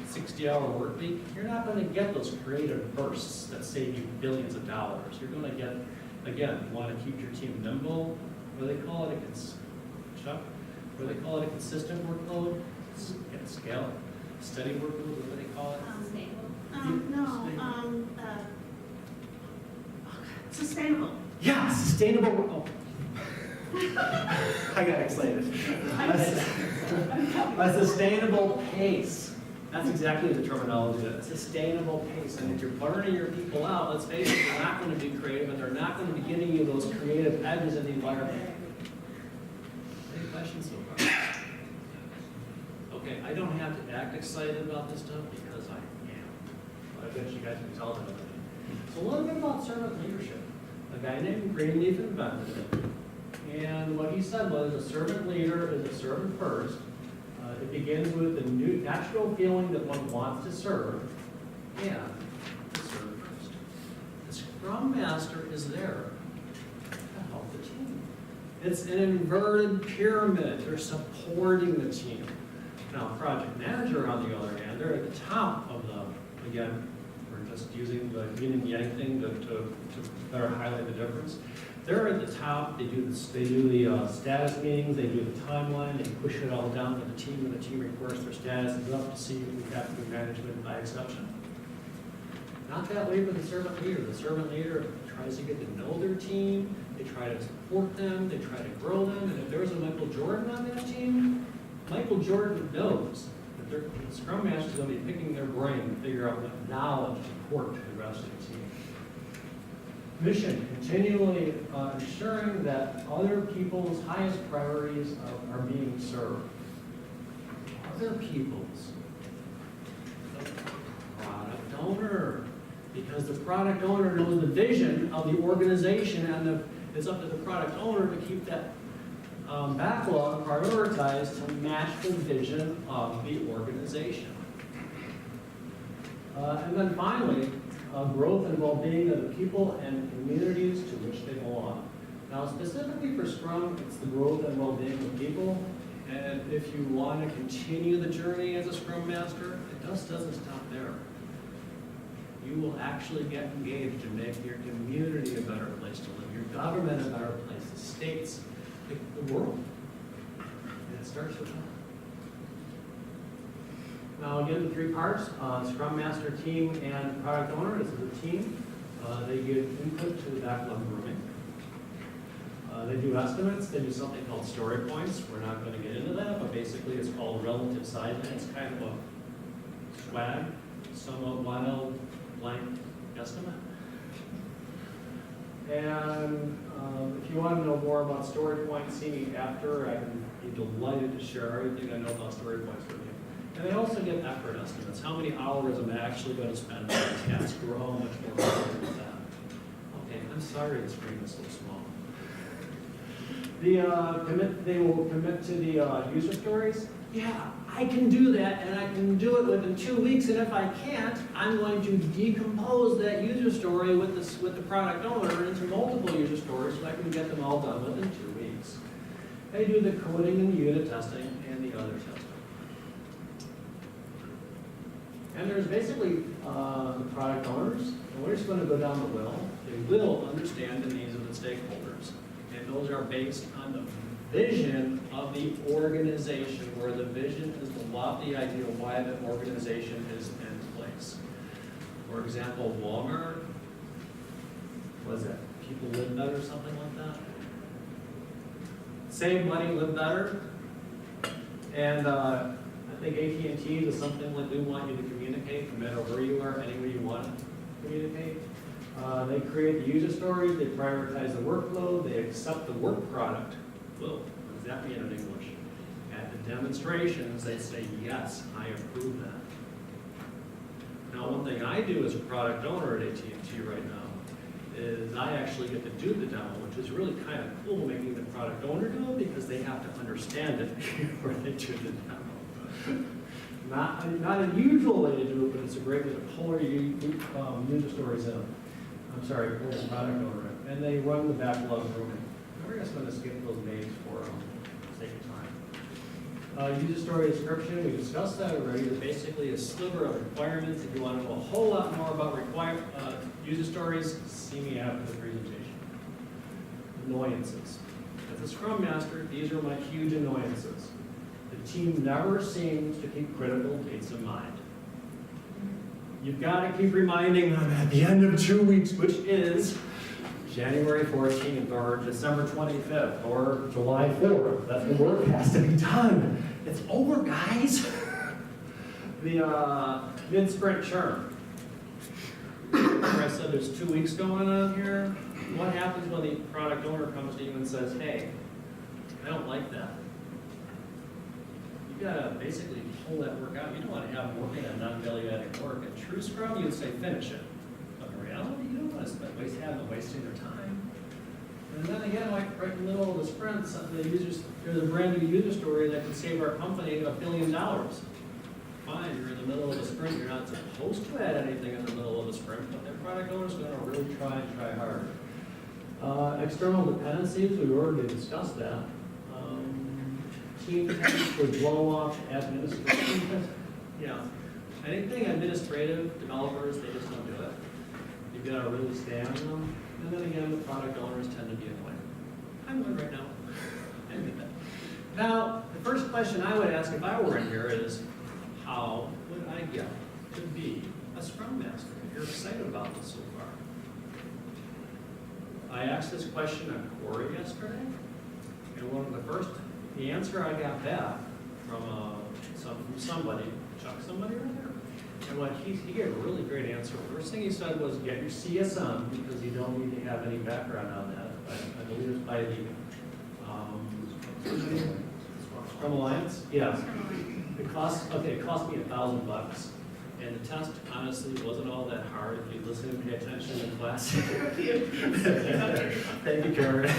60-hour work week. You're not going to get those creative bursts that save you billions of dollars. You're going to get, again, you want to keep your team nimble. What do they call it? Chuck? What do they call it? A consistent workload? Scale. Steady workload, what do they call it? Sustainable. Yeah, sustainable work. Oh. I got excited. A sustainable pace. That's exactly the terminology. A sustainable pace. And if you're burning your people out, let's face it, they're not going to be creative, and they're not going to be giving you those creative edges in the environment. Any questions so far? Okay, I don't have to act excited about this stuff because I am. I bet you guys can tell that already. So a little bit about servant leadership. A guy named Greenleaf invented it. And what he said was a servant leader is a servant first. It begins with the natural feeling that one wants to serve and to serve first. The Scrum Master is there to help the team. It's an inverted pyramid. They're supporting the team. Now, project manager, on the other hand, they're at the top of the, again, we're just using the yin and yang thing to better highlight the difference. They're at the top, they do the status meetings, they do the timeline, they push it all down to the team, and the team reports their statuses up to see if we have to do management by exception. Not that way for the servant leader. The servant leader tries to get to know their team, they try to support them, they try to grow them, and if there's a Michael Jordan on that team, Michael Jordan knows that the Scrum Master is going to be picking their brain to figure out what knowledge to port to the rest of the team. Mission, continually ensuring that other people's highest priorities are being served. Other people's. The product owner. Because the product owner knows the vision of the organization, and it's up to the product owner to keep that backlog prioritized to match the vision of the organization. And then finally, growth and well-being of the people and communities to which they belong. Now, specifically for Scrum, it's the growth and well-being of people. And if you want to continue the journey as a Scrum Master, it just doesn't stop there. You will actually get engaged to make your community a better place to live, your government a better place, the states, the world. And it starts with that. Now again, the three parts, Scrum Master, team, and product owner. This is a team. They give input to the backlog grooming. They do estimates. They do something called story points. We're not going to get into that, but basically it's called relative sizing. It's kind of a swag, somewhat wild, blank estimate. And if you want to know more about story points, see me after. I can be delighted to share everything I know about story points with you. And they also get effort estimates. How many hours am I actually going to spend on a task, or how much more effort is that? Okay, I'm sorry the screen is so small. They will commit to the user stories. Yeah, I can do that, and I can do it within 2 weeks, and if I can't, I'm going to decompose that user story with the product owner into multiple user stories so I can get them all done within 2 weeks. They do the coding and the unit testing and the other testing. And there's basically the product owners, and we're just going to go down the well. They will understand the needs of the stakeholders, and those are based on the vision of the organization, where the vision is the lofty idea of why the organization is in place. For example, Walmart, what is that? People live better, something like that? Save money, live better. And I think AT&T is something like we want you to communicate, no matter where you are, anywhere you want to communicate. They create the user stories, they prioritize the workload, they accept the work product. Well, what does that mean in English? At the demonstrations, they say, yes, I approve that. Now, one thing I do as a product owner at AT&T right now is I actually get to do the demo, which is really kind of cool, making the product owner do it, because they have to understand it before they do the demo. Not a usual way to do it, but it's a great way to pull your user stories in. I'm sorry, pull the product owner in. And they run the backlog grooming. We're just going to skip those names for sake of time. User story description, we discussed that already. It's basically a sliver of requirements. If you want to know a whole lot more about user stories, see me after the presentation. Annoyances. As a Scrum Master, these are my huge annoyances. The team never seems to keep critical dates in mind. You've got to keep reminding them at the end of 2 weeks, which is January 14th or December 25th or July 4th, that the work has to be done. It's over, guys. The mid-sprint churn. Remember I said there's 2 weeks going on here? What happens when the product owner comes to you and says, hey, I don't like that? You gotta basically pull that work out. You don't want to have them working on non-value-added work. In true Scrum, you would say finish it. But in reality, you don't want to have them wasting their time. And then again, like right in the middle of the sprint, there's a brand new user story that can save our company $1 billion. Fine, you're in the middle of the sprint. You're not supposed to add anything in the middle of the sprint, but their product owner's going to really try hard. External dependencies, we've already discussed that. Team tests would blow off administrative. Yeah, anything administrative, developers, they just don't do it. You've got to really stay on them. And then again, the product owners tend to be annoying. I'm one right now. I admit that. Now, the first question I would ask if I were in here is, how would I get to be a Scrum Master? If you're excited about this so I asked this question on Corey yesterday, and the answer I got back from somebody, Chuck, somebody right there, and what he gave a really great answer. First thing he said was get your CSM because you don't need to have any background on that. I believe it's by the Scrum Alliance. Yeah. It cost me $1,000. And the test honestly wasn't all that hard if you listen and pay attention in class. Thank you, Karen.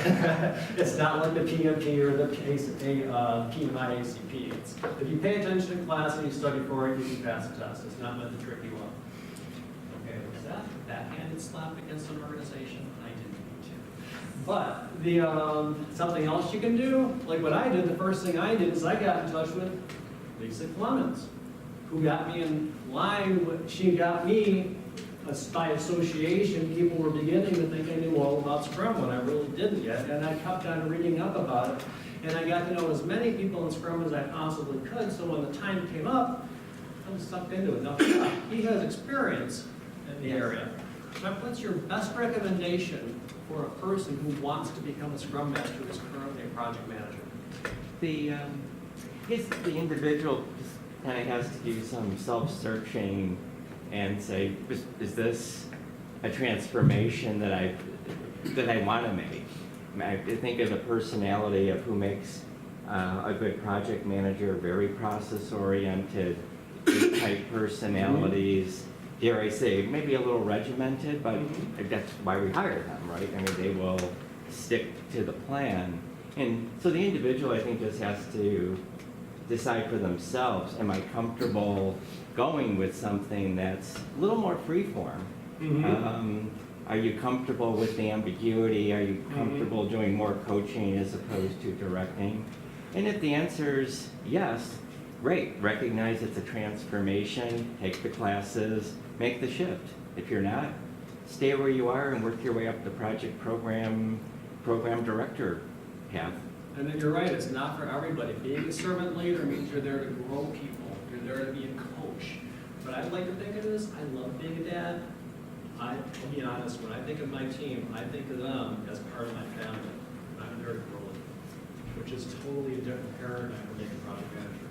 It's not like the PMP or the PMI ACP. If you pay attention in class and you study for it, you can pass the test. It's not meant to trick you up. Okay, was that a backhanded slap against an organization? I didn't mean to. But the something else you can do, like what I did, the first thing I did is I got in touch with Lisa Clemens, who got me in line. She got me, by association, people were beginning to think I knew all about Scrum when I really didn't yet, and I kept on reading up about it, and I got to know as many people in Scrum as I possibly could, so when the time came up, I was sucked into it. Now, he has experience in the area. So what's your best recommendation for a person who wants to become a Scrum Master who is currently a project manager? The individual just kind of has to do some self-searching and say, is this a transformation that I want to make? I think of the personality of who makes a good project manager, very process-oriented, type personalities, dare I say, maybe a little regimented, but that's why we hire them, right? I mean, they will stick to the plan. And so the individual, I think, just has to decide for themselves, am I comfortable going with something that's a little more freeform? Are you comfortable with the ambiguity? Are you comfortable doing more coaching as opposed to directing? And if the answer is yes, great. Recognize it's a transformation, take the classes, make the shift. If you're not, stay where you are and work your way up the project program director path. And then you're right, it's not for everybody. Being a servant leader means you're there to grow people. You're there to be a coach. But I'd like to think of it as, I love being a dad. I'll be honest, when I think of my team, I think of them as part of my family. I'm there to grow them, which is totally a different paradigm for being a project manager.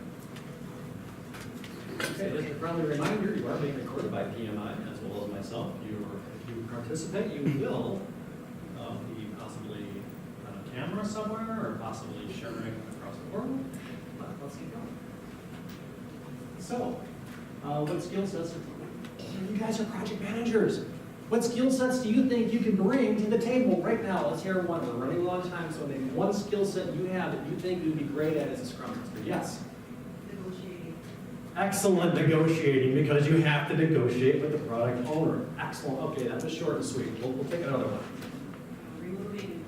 Okay, just a friendly reminder, you are being recorded by PMI as well as myself. If you participate, you will be possibly on a camera somewhere or possibly sharing across the world. But let's keep going. So, what skill sets you guys are project managers. What skill sets do you think you can bring to the table right now? Let's hear one. We're running a long time, so maybe one skill set you have that you think you'd be great at as a Scrum Master. Yes? Negotiating. Excellent negotiating, because you have to negotiate with the product owner. Excellent. Okay, that was short and sweet. We'll take another one. Removing.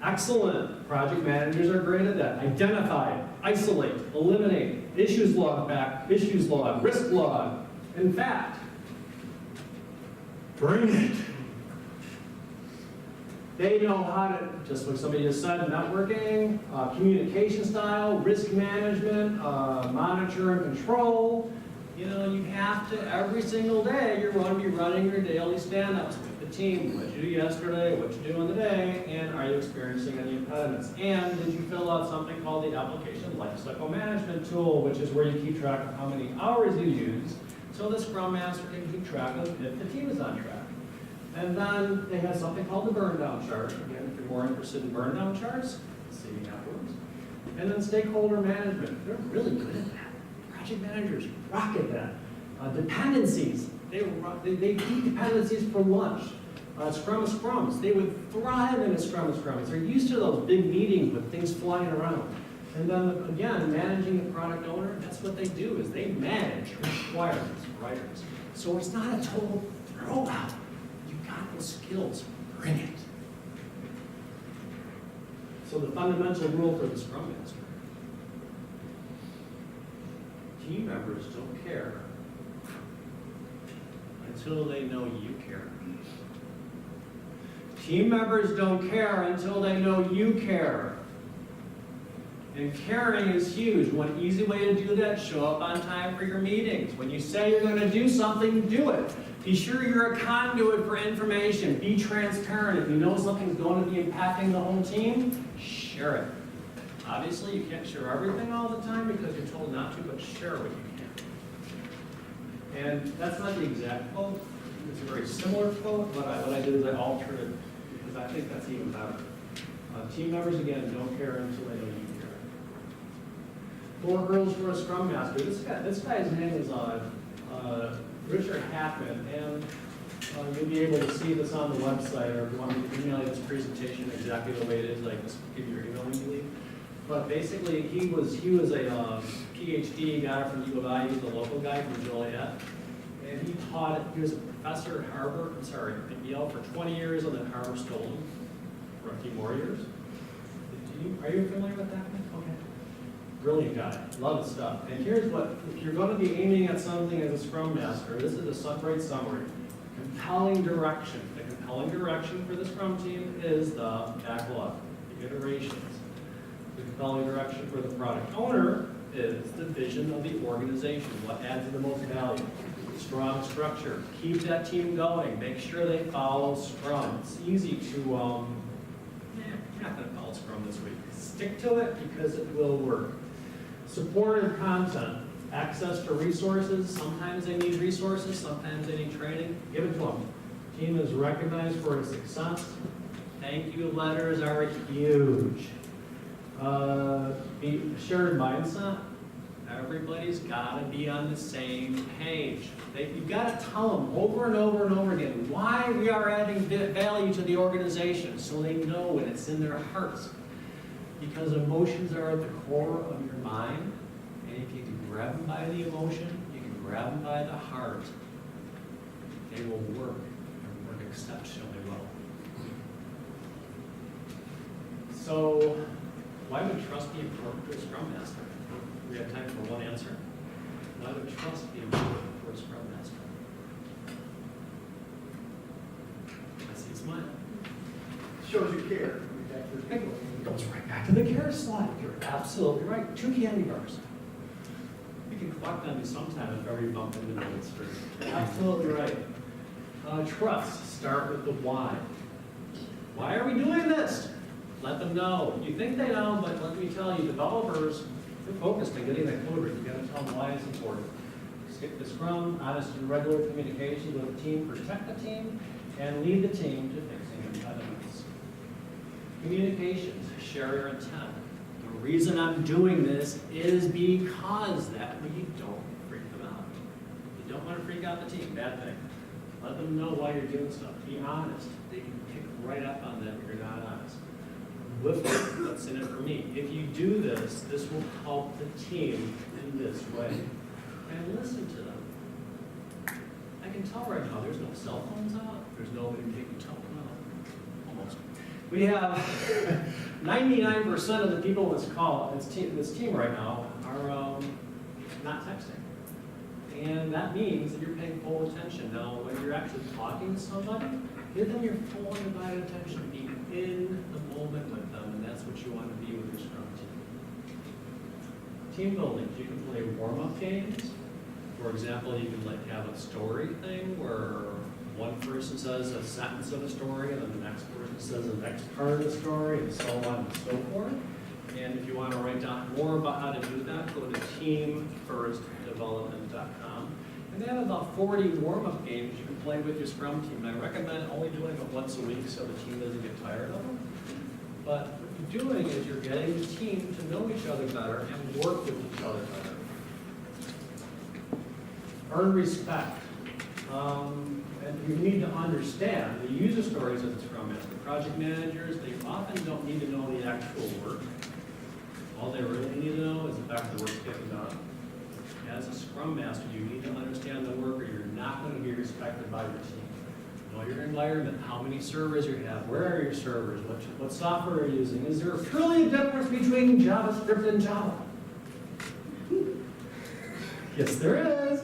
Excellent. Project managers are great at that. Identify, isolate, eliminate, issues log, risk log. In fact, bring it. They know how to, just like somebody just said, networking, communication style, risk management, monitor and control. You know, you have to, every single day, you're going to be running your daily stand-ups with the team. What did you do yesterday? What did you do in the day? And are you experiencing any impediments? And did you fill out something called the Application Lifecycle Management Tool, which is where you keep track of how many hours you use, so the Scrum Master can keep track of if the team is on track. And then they have something called the burn down chart. Again, if you're more interested in burn down charts, see me afterwards. And then stakeholder management. They're really good at that. Project managers rock at that. Dependencies. They eat dependencies for lunch. Scrum of Scrums. They would thrive in a Scrum of Scrums. They're used to those big meetings with things flying around. And then again, managing the product owner, that's what they do, is they manage requirements, writers. So it's not a total throwout. You got those skills, bring it. So the fundamental rule for the Scrum Master. Team members don't care until they know you care. Team members don't care until they know you care. And caring is huge. One easy way to do that, show up on time for your meetings. When you say you're going to do something, do it. Be sure you're a conduit for information. Be transparent. If you know something's going to be impacting the whole team, share it. Obviously, you can't share everything all the time because you're told not to, but share what you can. And that's not the exact quote. It's a very similar quote. What I did is I altered it because I think that's even better. Team members, again, don't care until they know you care. 4 hurdles for a Scrum Master. This guy's name is Richard Hackman, and you'll be able to see this on the website, or if you want me to email you this presentation exactly the way it is, like just give you your email when you leave. But basically, he was a PhD guy from U of I. He was a local guy from Joliet, and he was a professor at Yale for 20 years, and then Harvard stole him for a few more years. Are you familiar with that? Okay. Brilliant guy. Love his stuff. And here's what, if you're going to be aiming at something as a Scrum Master, this is a great summary. Compelling direction. The compelling direction for the Scrum team is the backlog, the iterations. The compelling direction for the product owner is the vision of the organization, what adds the most value. Strong structure. Keep that team going. Make sure they follow Scrum. It's easy to, you're not going to follow Scrum this week. Stick to it because it will work. Supportive content. Access to resources. Sometimes they need resources, sometimes they need training. Give it to them. Team is recognized for its success. Thank you letters are huge. Shared mindset. Everybody's got to be on the same page. You've got to tell them over and over and over again why we are adding value to the organization so they know and it's in their hearts. Because emotions are at the core of your mind, and if you can grab them by the emotion, you can grab them by the heart, they will work, and work exceptionally well. So, why would trust be important for a Scrum Master? We have time for one answer. Why would trust be important for a Scrum Master? I see a smile. Shows you care. It goes right back to the care slide. You're absolutely right. 2 candy bars. You can collect on me sometime if ever you bump into me on the street. Absolutely right. Trust. Start with the why. Why are we doing this? Let them know. You think they know, but let me tell you, developers, they're focused on getting that code right. You've got to tell them why it's important. Skip the Scrum, honest and regular communication with the team, protect the team, and lead the team to fixing impediments. Communications, share your intent. The reason I'm doing this is because that way you don't freak them out. You don't want to freak out the team, bad thing. Let them know why you're doing stuff. Be honest. They can pick right up on that if you're not honest. Lift it, what's in it for me. If you do this, this will help the team in this way. And listen to them. I can tell right now there's no cell phones out. There's nobody taking telephone out. Almost. We have 99% of the people in this team right now are not texting. And that means that you're paying full attention. Now, when you're actually talking to somebody, give them your full undivided attention. Be in the moment with them, and that's what you want to be with your Scrum team. Team building, you can play warm-up games. For example, you can have a story thing where one person says a sentence of a story, and then the next person says the next part of the story, and so on and so forth. And if you want to write down more about how to do that, go to teamfirstdevelopment.com. And they have about 40 warm-up games you can play with your Scrum team. And I recommend only doing it once a week so the team doesn't get tired of them. But what you're doing is you're getting the team to know each other better and work with each other better. Earn respect. And you need to understand the user stories of the Scrum Master. Project managers, they often don't need to know the actual work. All they really need to know is the fact the work's getting done. As a Scrum Master, you need to understand the work or you're not going to be respected by your team. Know your environment, how many servers you have, where are your servers, what software are you using? Is there truly a difference between JavaScript and Java? Yes, there is.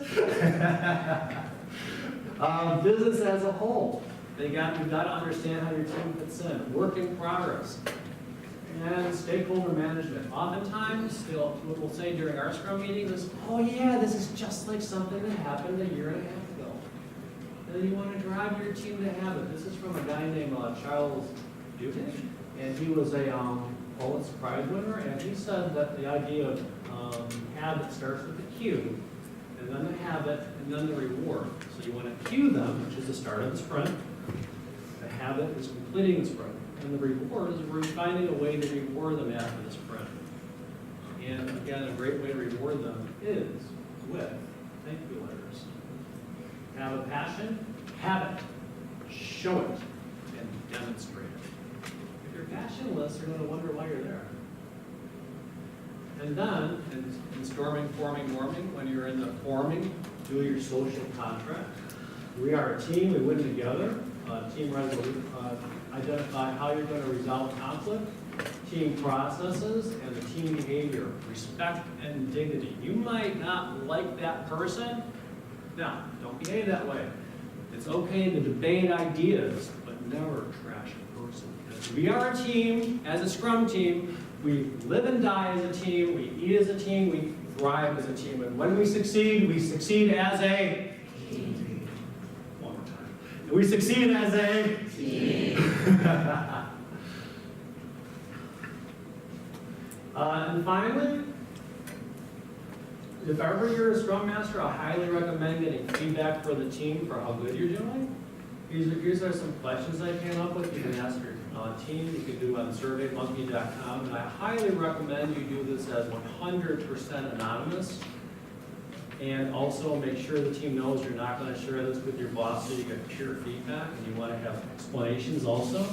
Business as a whole. You've got to understand how your team fits in. Work in progress. and stakeholder management. Oftentimes, what we'll say during our Scrum meetings is, oh yeah, this is just like something that happened a year and a half ago. And you want to drive your team to have it. This is from a guy named Charles Duhigg, and he was a Pulitzer Prize winner, and he said that the idea of habit starts with the cue, and then the habit, and then the reward. So you want to cue them, which is the start of the sprint. The habit is completing the sprint. And the reward is we're finding a way to reward them after the sprint. And again, a great way to reward them is with thank you letters. Have a passion, have it, show it, and demonstrate it. If you're passionless, they're going to wonder why you're there. And then, in storming, forming, norming, when you're in the forming, do your social contract. We are a team, we win together. Team resolution, identify how you're going to resolve conflict, team processes, and the team behavior, respect and dignity. You might not like that person. Now, don't behave that way. It's okay to debate ideas, but never trash a person. Because we are a team, as a Scrum team, we live and die as a team, we eat as a team, we thrive as a team. And when we succeed as a team. One more time. We succeed as a team. And finally, if ever you're a Scrum Master, I highly recommend getting feedback for the team for how good you're doing. These are some questions I came up with. You can ask your team. You can do it on surveymonkey.com. And I highly recommend you do this as 100% anonymous. And also make sure the team knows you're not going to share this with your boss so you get pure feedback, and you want to have explanations also.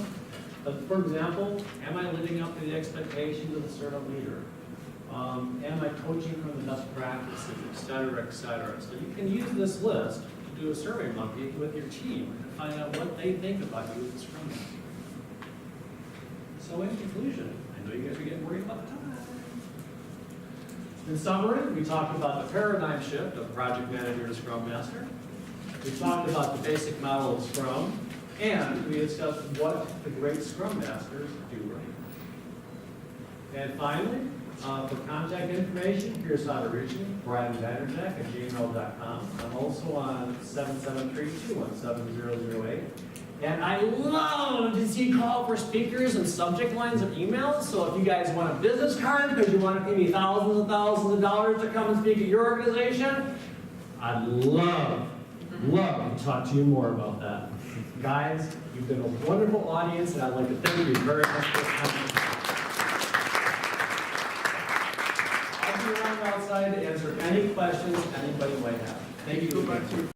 For example, am I living up to the expectations of a certain leader? Am I coaching from the best practices, et cetera, et cetera? So you can use this list to do a survey monkey with your team and find out what they think about you as a Scrum Master. So in conclusion, I know you guys are getting worried about the time. In summary, we talked about the paradigm shift of project manager to Scrum Master. We talked about the basic model of Scrum, and we discussed what the great Scrum Masters do right. And finally, for contact information, here's how to reach me, Brian Vanderjack at gmail.com. I'm also on 773-217-008. And I love to see call for speakers and subject lines of emails. So if you guys want a business card because you want to pay me thousands and thousands of dollars to come and speak at your organization, I'd love to talk to you more about that. Guys, you've been a wonderful audience, and I'd like to thank you very much for coming. I'll be around outside to answer any questions anybody might have. Thank you. Go back to your